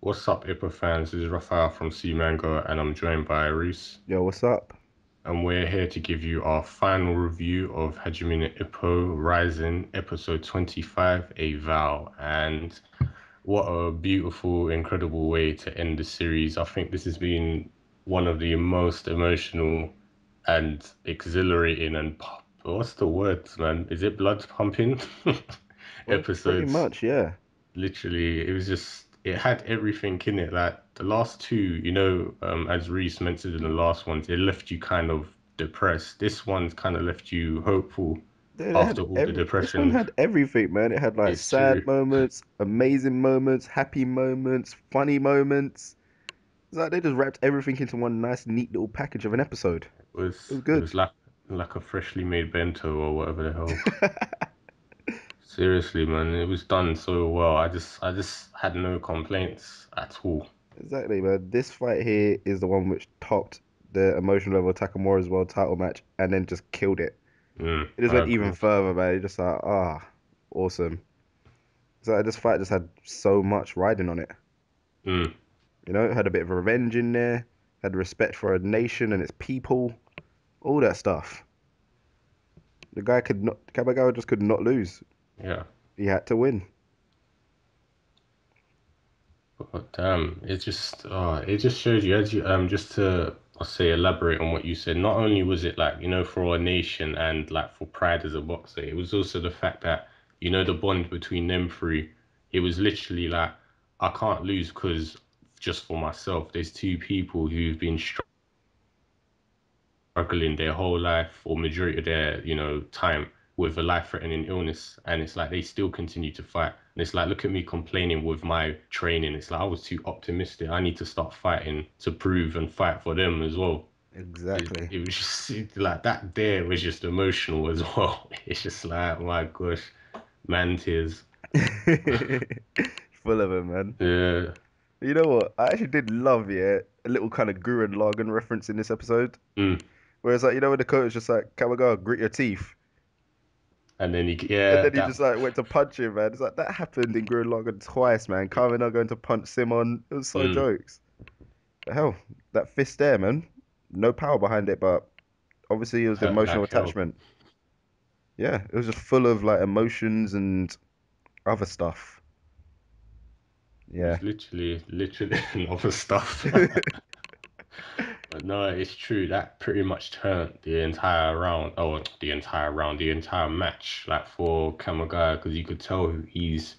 What's up, Ippo fans? This is Rafael from C Mango, and I'm joined by Reese. Yo, what's up? And we're here to give you our final review of Hajime no Ippo Rising, episode 25, A Vow. And what a beautiful, incredible way to end the series. I think this has been one of the most emotional and exhilarating and what's the words, man? Is it blood pumping Well, pretty episodes? much, yeah. Literally, it was just it had everything in it. Like the last two, as Reese mentioned in the last ones, it left you kind of depressed. This one's kind of left you hopeful Dude, it after had all the every. This one depression. had everything, man. It had like It's sad true. moments, amazing moments, happy moments, funny moments. It's like they just wrapped everything into one nice, neat little package of an episode. It was It good. was like a freshly made bento or whatever the hell. Seriously, man, it was done so well. I just had no complaints at all. Exactly, man. This fight here is the one which topped the emotional level of Takamura's world title match and then just killed it. It just I went even agree. further, man. It just like, awesome. So this fight just had so much riding on it. Mm. You know, had a bit of revenge in there, had respect for a nation and its people, all that stuff. The guy could not, Kabagawa just could not lose. Yeah. He had to win. But it just shows you as you just to I'll say elaborate on what you said. Not only was it like, for a nation and like for pride as a boxer, it was also the fact that, the bond between them three, it was literally like I can't lose because just for myself, there's two people who've been struggling their whole life or majority of their, time with a life-threatening illness. And it's like they still continue to fight. And it's like, look at me complaining with my training. It's like I was too optimistic. I need to start fighting to prove and fight for them as well. Exactly. It was just like that there was just emotional as well. It's just like, my gosh, man tears. Full of it, man. Yeah. You know what? I actually did love, yeah, a little kind of Gurren Lagann reference in this episode. Mm. Where it's like, when the coach just like, Kamigawa, grit your teeth. And then And yeah, then he just like went to punch him, man. It's like, that happened in Gurren Lagann twice, man. Kamigawa going to punch Simon. It was so mm, jokes. But hell, that fist there, man. No power behind it, but obviously it was the hurt emotional like hell. attachment. Yeah, it was just full of like emotions and other stuff. It Yeah. was literally other stuff. But no, it's true. That pretty much turned the entire round, oh, the entire round, the entire match, like for Kamagai, because you could tell his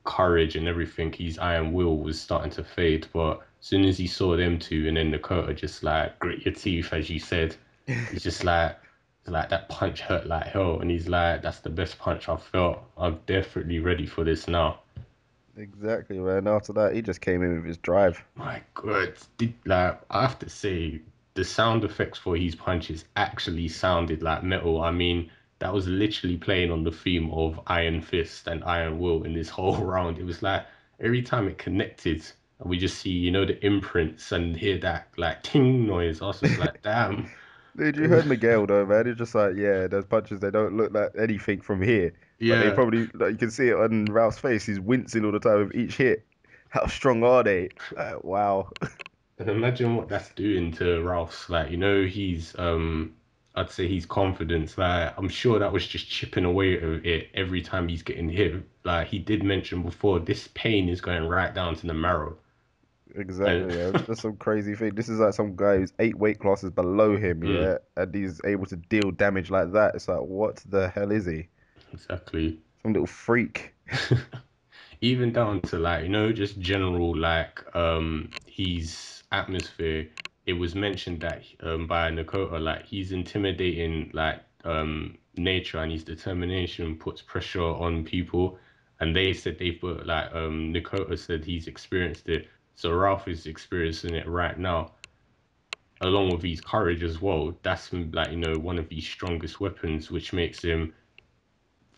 courage and everything, his iron will was starting to fade. But as soon as he saw them two, and then Dakota just like grit your teeth, as you said, it's just like, that punch hurt like hell. And he's like, that's the best punch I've felt. I'm definitely ready for this now. Exactly, man. After that, he just came in with his drive. My God, like I have to say, the sound effects for his punches actually sounded like metal. I mean, that was literally playing on the theme of Iron Fist and Iron Will in this whole round. It was like every time it connected, we just see, the imprints and hear that like ting noise. I was just like, damn. Dude, you heard Miguel though, man. He's just like, yeah, those punches, they don't look like anything from here. But they Yeah. probably, like, you can see it on Ralph's face. He's wincing all the time with each hit. How strong are they? Wow. And imagine what that's doing to Ralph's. Like, I'd say his confidence. Like, I'm sure that was just chipping away at it every time he's getting hit. Like he did mention before, this pain is going right down to the marrow. And Exactly, man. That's some crazy thing. This is like some guy who's 8 weight classes below him, mm, yeah, and he's able to deal damage like that. It's like, what the hell is he? exactly. Some little freak. Even down to like, just general like his atmosphere. It was mentioned that by Nakota, like he's intimidating like nature and his determination puts pressure on people. And they said they put like Nakota said he's experienced it. So Ralph is experiencing it right now, along with his courage as well. That's like, one of his strongest weapons, which makes him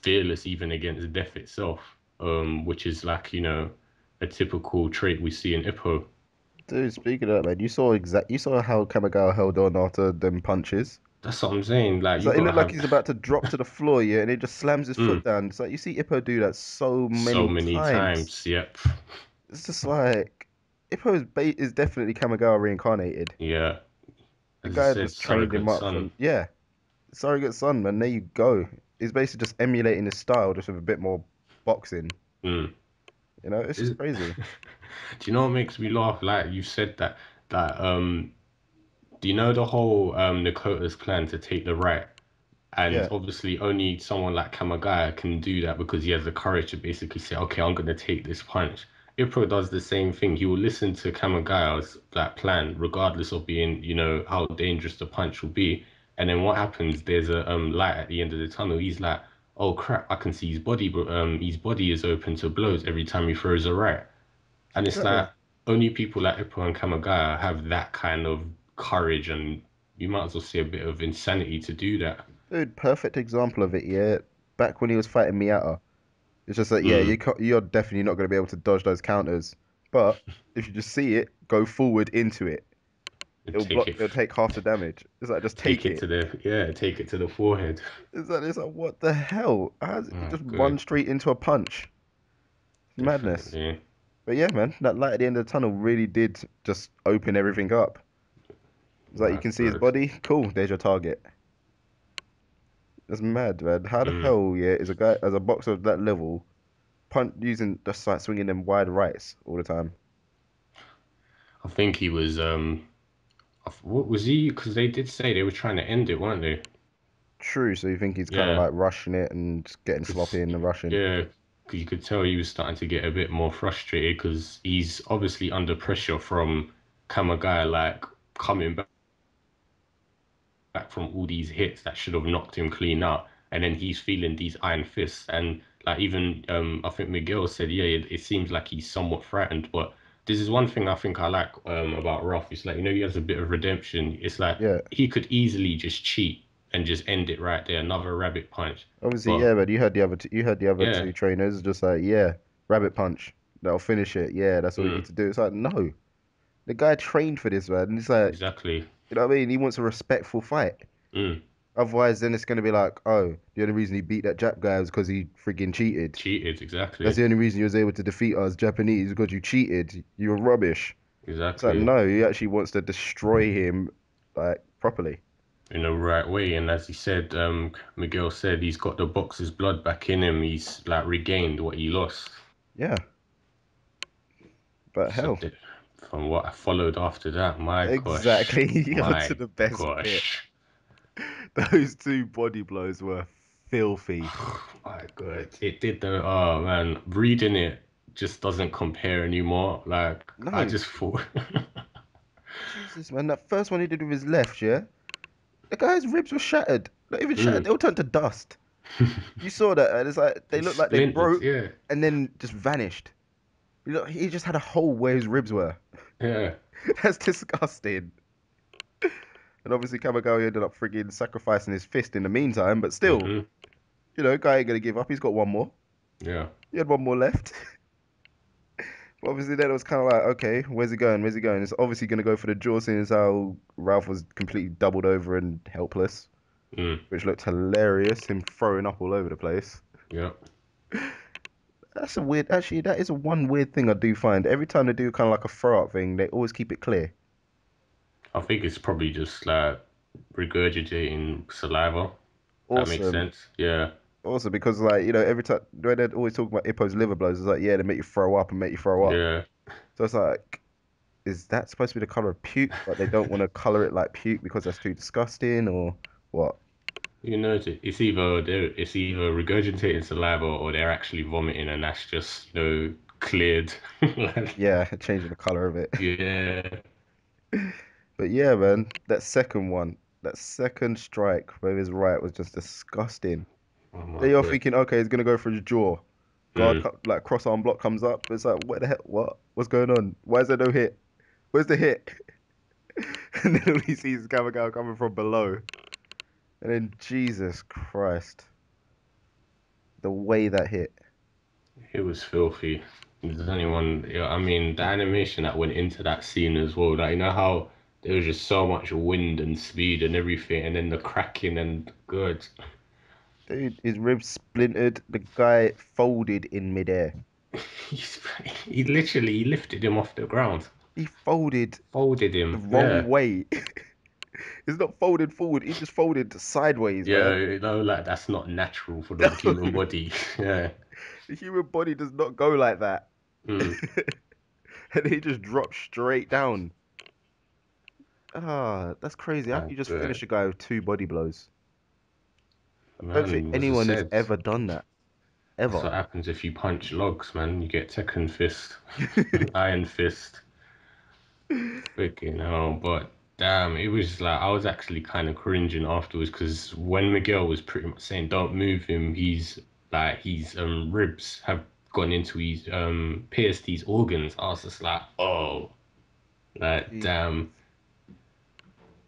fearless even against death itself, which is like, a typical trait we see in Ippo. Dude, speaking of that, man, you saw how Kamigawa held on after them punches. That's what I'm saying. Like It's you like it gotta looked like have he's about to drop to the floor, yeah, and he just slams his foot mm, down. It's like you see Ippo do that so so many many times. times. Yep. It's just like Ippo is definitely Kamigawa reincarnated. Yeah, The as you guy said, just trained him surrogate up son. from yeah, surrogate son, man. There you go. He's basically just emulating his style, just with a bit more boxing. Mm. You know, it's just Do crazy. you know what makes me laugh? Like you said that do you know the whole Nakota's plan to take the right? And Yeah, obviously, only someone like Kamagaya can do that because he has the courage to basically say, "Okay, I'm gonna take this punch." Ippo does the same thing. He will listen to Kamagaya's that plan, regardless of being, how dangerous the punch will be. And then what happens? There's a light at the end of the tunnel. He's like, "Oh crap! I can see his body, but his body is open to blows every time he throws a right." And it's exactly. like only people like Ippo and Kamagaya have that kind of courage, and you might as well say a bit of insanity to do that. Dude, perfect example of it. Yeah, back when he was fighting Miyata, it's just like yeah, Mm. you're definitely not going to be able to dodge those counters. But if you just see it, go forward into it. It'll Take block. it, It'll take half the damage. It's like just take take it it. to the yeah, take it to the forehead. It's like what the hell? How's it Oh, just run good, straight into a punch? It's madness. definitely. But yeah, man, that light at the end of the tunnel really did just open everything up. It's like you My can see his good. body. Cool, there's your target. That's mad, man. How the Mm. hell, yeah, is a guy as a boxer of that level punt using just like swinging them wide rights all the time? I think he was what was he? Because they did say they were trying to end it, weren't they? True. So you think he's kind of Yeah, like rushing it and just getting sloppy because in the rushing? yeah, 'cause you could tell he was starting to get a bit more frustrated because he's obviously under pressure from Kamagaya, like coming back from all these hits that should have knocked him clean out, and then he's feeling these iron fists, and like even I think Miguel said, yeah, it seems like he's somewhat threatened, but this is one thing I think I like about Ruff. It's like he has a bit of redemption. It's like Yeah. he could easily just cheat and just end it right there, another rabbit punch, Obviously, but yeah, but you heard the other yeah, two trainers just like, yeah, rabbit punch. That'll finish it. Yeah, that's all you need mm, to do. It's like, no, the guy trained for this, man. And it's like, exactly, you know what I mean? He wants a respectful fight. mm, Otherwise, then it's going to be like, oh, the only reason he beat that Jap guy was because he friggin' cheated. cheated, That's exactly, the only reason he was able to defeat us Japanese because you cheated. You were rubbish. It's like, exactly. no, he actually wants to destroy him, like, properly. In the right way. And as he said, Miguel said he's got the boxer's blood back in him. He's like regained what he lost. Yeah, but So hell, that, from what I followed after that, my gosh, exactly. You got to my the best bit. gosh, Those two body blows were filthy. my god, it did the oh man, reading it just doesn't compare anymore. Like I No, just thought, Jesus, man, that first one he did with his left, yeah? The guy's ribs were shattered. Not even shattered, mm. they all turned to dust. You saw that, and it's like they He looked like they splintered, broke yeah, and then just vanished. You know, he just had a hole where his ribs were. yeah, That's disgusting. And obviously, Kamagawa ended up friggin' sacrificing his fist in the meantime, but still, hmm, you know, guy ain't gonna give up. He's got one more. yeah. He had one more left. But obviously, then it was kind of like, okay, where's he going? Where's he going? It's obviously gonna go for the jaw, seeing as how Ralph was completely doubled over and helpless, Mm, which looked hilarious. Him throwing up all over the place. yeah. That's a weird. Actually, that is a one weird thing I do find. Every time they do kind of like a throw up thing, they always keep it clear. I think it's probably just like regurgitating saliva. That makes Awesome. sense. Yeah, Also, because like you know, every time when they're always talking about Ippo's liver blows, it's like yeah, they make you throw up and make you throw up. yeah. So it's like, is that supposed to be the color of puke, but they don't want to color it like puke because that's too disgusting, or what? It's either regurgitating saliva or they're actually vomiting, and that's just cleared. Like, Yeah, changing the color of it. yeah. But yeah, man, that second one, that second strike with his right was just disgusting. Oh my Then you're God. thinking, okay, he's gonna go for his jaw. Guard, Mm. like cross arm block comes up. It's like, what the hell? What? What's going on? Why is there no hit? Where's the hit? And then all he sees is Kamagawa coming from below. And then Jesus Christ, the way that hit. It was filthy. Does anyone? Yeah, I mean, the animation that went into that scene as well. Like, how there was just so much wind and speed and everything, and then the cracking and good. Dude, his ribs splintered. The guy folded in midair. He's, he literally lifted him off the ground. He folded Folded the him. wrong Yeah. way. It's not folded forward. He just folded sideways, Yeah, man. you know, like that's not natural for the That's what human body. Yeah. the human body does not go like that. Mm. And he just dropped straight down. Ah, that's crazy. How can My you just God. finish a guy with two body blows? I don't think Man, as I anyone has said, ever done that. that's Ever. what happens if you punch logs, man. You get Tekken fist, Iron fist. Freaking hell. But damn, it was like I was actually kind of cringing afterwards because when Miguel was pretty much saying, "Don't move him," he's like his ribs have gone into his pierced these organs. I was just like, oh, like Jesus. damn.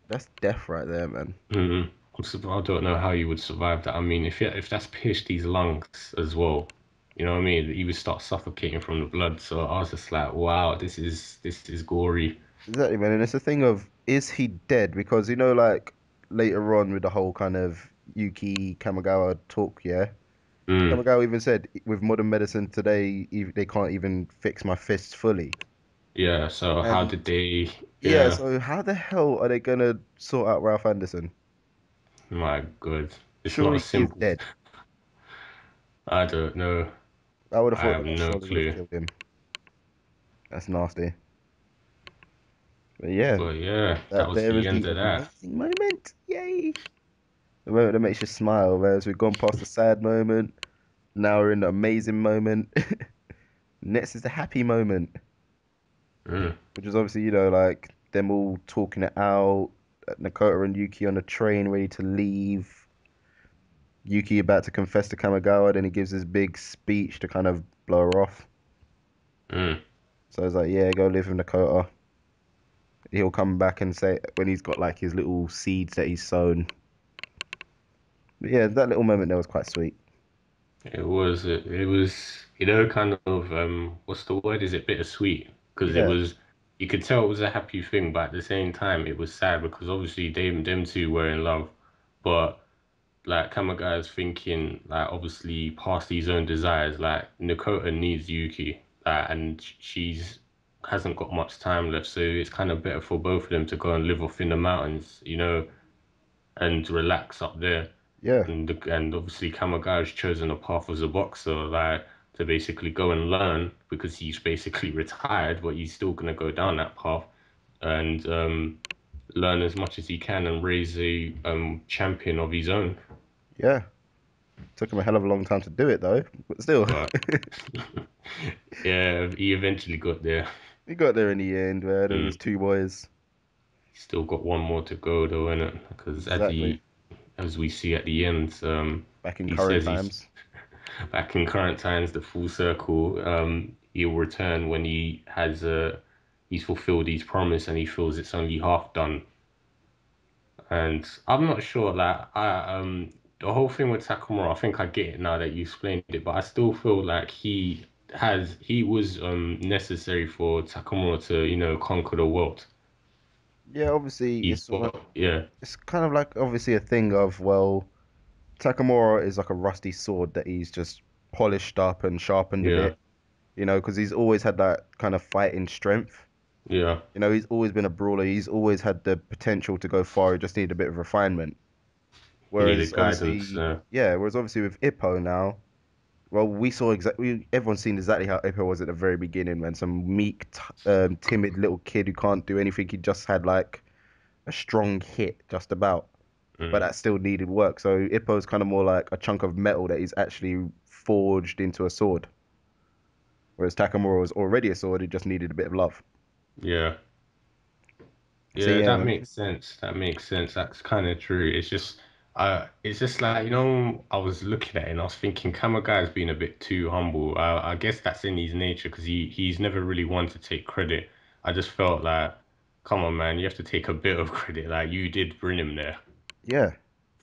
That's death right there, man. Mm, I don't know how you would survive that. I mean, if that's pierced his lungs as well, you know what I mean? He would start suffocating from the blood. So I was just like, wow, this is gory. Exactly, man. And it's a thing of, is he dead? Because, like later on with the whole kind of Yuki Kamigawa talk, yeah? Mm, Kamigawa even said, with modern medicine today, they can't even fix my fists fully. yeah. So how And did they? yeah, Yeah. so how the hell are they gonna sort out Ralph Anderson? My God, it's not a Surely he is simple. dead. I don't know. I would have I thought have the last no straw would have clue. killed him. That's nasty. But yeah, But yeah, that that was there the is end the of that. amazing moment. Yay! The moment that makes you smile. Whereas we've gone past the sad moment, now we're in the amazing moment. Next is the happy moment, Mm, which is obviously, like them all talking it out. Nakota and Yuki on the train, ready to leave. Yuki about to confess to Kamigawa, then he gives this big speech to kind of blow her off. mm. So it's like, yeah, go live with Nakota. He'll come back and say when he's got like his little seeds that he's sown. But yeah, that little moment there was quite sweet. It was kind of what's the word? Is it bittersweet? Because it Yeah, was you could tell it was a happy thing, but at the same time it was sad because obviously them two were in love, but like Kamagai's thinking like obviously past his own desires. Like Nakota needs Yuki, and she's hasn't got much time left, so it's kind of better for both of them to go and live off in the mountains, and relax up there. yeah, And obviously Kamagai's chosen a path as a boxer, like to basically go and learn because he's basically retired, but he's still gonna go down that path and learn as much as he can and raise a champion of his own. yeah. Took him a hell of a long time to do it though, but still, But yeah, he eventually got there. he got there in the end, man, and his Mm. two boys. He's still got one more to go though, innit? Because Exactly. as we see at the end, Back in he current says he's times. back in current times, the full circle. He'll return when he's fulfilled his promise and he feels it's only half done. And I'm not sure, like the whole thing with Takamura, I think I get it now that you explained it, but I still feel like he was necessary for Takamura to, conquer the world. Yeah, obviously He's got yeah, it's kind of like obviously a thing of, well, Takamura is like a rusty sword that he's just polished up and sharpened a yeah, bit, because he's always had that kind of fighting strength. yeah. He's always been a brawler. He's always had the potential to go far. He just needed a bit of refinement. He Whereas needed guidance. obviously, yeah, whereas obviously with Ippo now, well, we saw exactly, everyone's seen exactly how Ippo was at the very beginning, when some meek, timid little kid who can't do anything. He just had like a strong hit just about, but Mm, that still needed work. So Ippo's kind of more like a chunk of metal that is actually forged into a sword. Whereas Takamura was already a sword, he just needed a bit of love. yeah. So Yeah, yeah, that man. makes sense. That makes sense. That's kind of true. It's just like, I was looking at it and I was thinking Kamagai's been a bit too humble. I guess that's in his nature because he's never really wanted to take credit. I just felt like, come on, man, you have to take a bit of credit. Like you did bring him there. Yeah,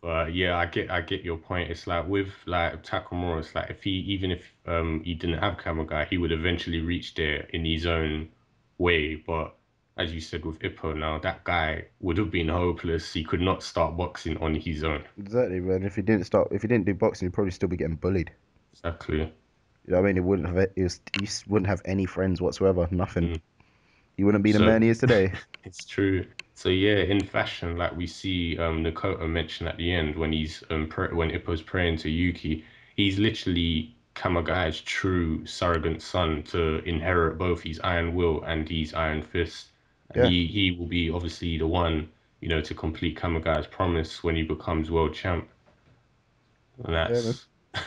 But yeah, I get your point. It's like with like Takamura, it's like even if he didn't have Kamagai, he would eventually reach there in his own way. But as you said with Ippo now, that guy would have been hopeless. He could not start boxing on his own. exactly, man. If he didn't do boxing, he'd probably still be getting bullied. Exactly. You know what I mean? He wouldn't have any friends whatsoever, nothing. Mm. he wouldn't be the So man he is today. it's true. So yeah, in fashion, like we see Nakoto mention at the end when when Ippo's praying to Yuki, he's literally Kamagai's true surrogate son to inherit both his Iron Will and his Iron Fist. And Yeah, he will be obviously the one, to complete Kamagai's promise when he becomes world champ. And yeah, man.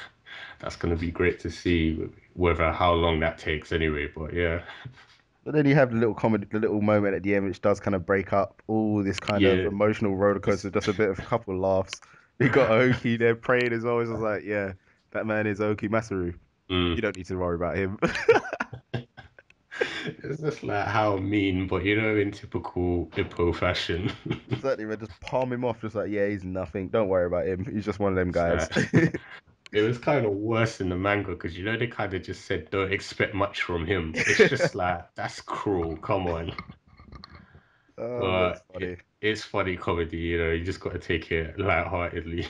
that's gonna be great to see whether how long that takes anyway. But yeah. But then you have the little comedy, the little moment at the end, which does kind of break up all this kind of Yeah, emotional roller coaster. just Just a bit of a couple of laughs. We got Oki there praying as always. I was like, yeah, that man is Oki Masaru. You mm. don't need to worry about him. It's just like how mean, but in typical Hippo fashion. Exactly, man. Just palm him off, just like, yeah, he's nothing. Don't worry about him. He's just one of them It's guys. like, it was kind of worse in the manga because they kind of just said don't expect much from him. It's just like that's cruel. Come on, Oh, but it's but funny. it's funny comedy. You just got to take it lightheartedly.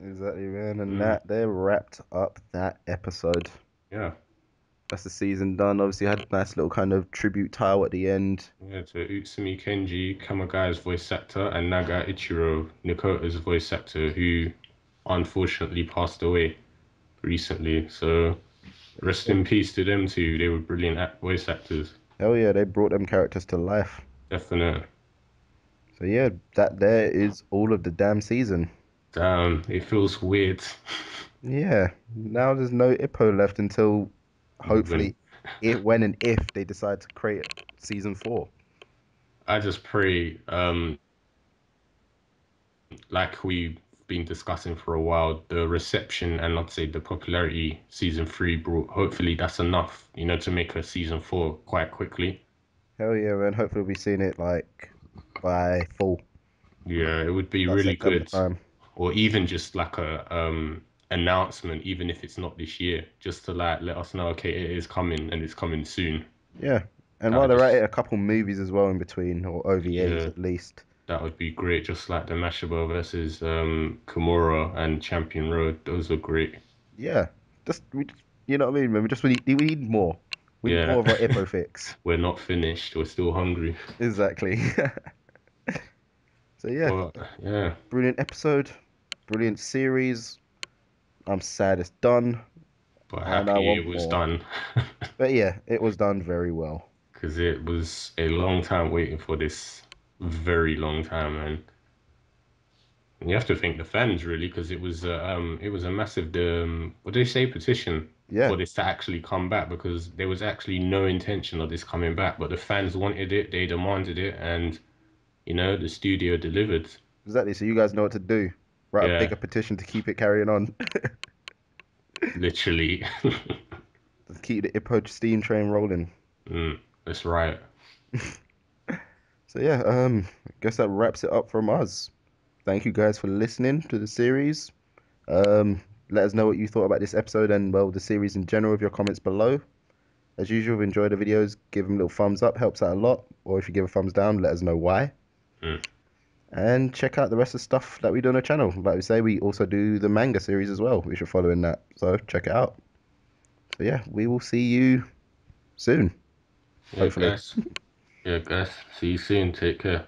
Exactly, man. And Mm, that they wrapped up that episode. yeah, That's the season done. Obviously, had a nice little kind of tribute tile at the end. yeah. To Utsumi Kenji, Kamagai's voice actor, and Naga Ichiro, Nikota's voice actor, who unfortunately passed away recently. So rest in peace to them too. They were brilliant voice actors. Hell yeah, they brought them characters to life. Definite. So yeah, that there is all of the damn season. Damn, it feels weird. Yeah, now there's no Ippo left until When hopefully, if when and if they decide to create season four. I just pray, like we've been discussing for a while, the reception and let's say the popularity season three brought, hopefully that's enough, to make a season four quite quickly. Hell yeah, man. Hopefully we'll be seeing it like by fall, Yeah, it would be like really September good. time. Or even just like a announcement, even if it's not this year, just to like let us know, okay, it is coming and it's coming soon. Yeah. And That while would they're at it, just a couple movies as well in between, or OVAs yeah, at least. that would be great. Just like the Mashable versus Kimura and Champion Road. Those are great. Yeah. You know what I mean, man? We need more. We need Yeah. more of our Ippo fix. We're not finished. We're still hungry. Exactly. So yeah, But yeah. brilliant episode, brilliant series. I'm sad it's done, But and I happy it want was more. done. But yeah, it was done very well. Because it was a long time waiting for this. Very long time, and you have to thank the fans really, because it was a massive what do they say, petition Yeah, for this to actually come back, because there was actually no intention of this coming back, but the fans wanted it, they demanded it, and the studio delivered. exactly. So you guys know what to do. Write a Yeah, bigger petition to keep it carrying on. literally. To keep the Ippo steam train rolling. That's right. So yeah, I guess that wraps it up from us. Thank you guys for listening to the series. Let us know what you thought about this episode and well the series in general with your comments below. As usual, if you enjoy the videos, give them a little thumbs up, helps out a lot. Or if you give a thumbs down, let us know why. Mm. And check out the rest of the stuff that we do on the channel. Like we say, we also do the manga series as well, which are following that. So check it out. So yeah, we will see you soon, Yeah, hopefully. guys. Yeah, guys. See you soon. Take care.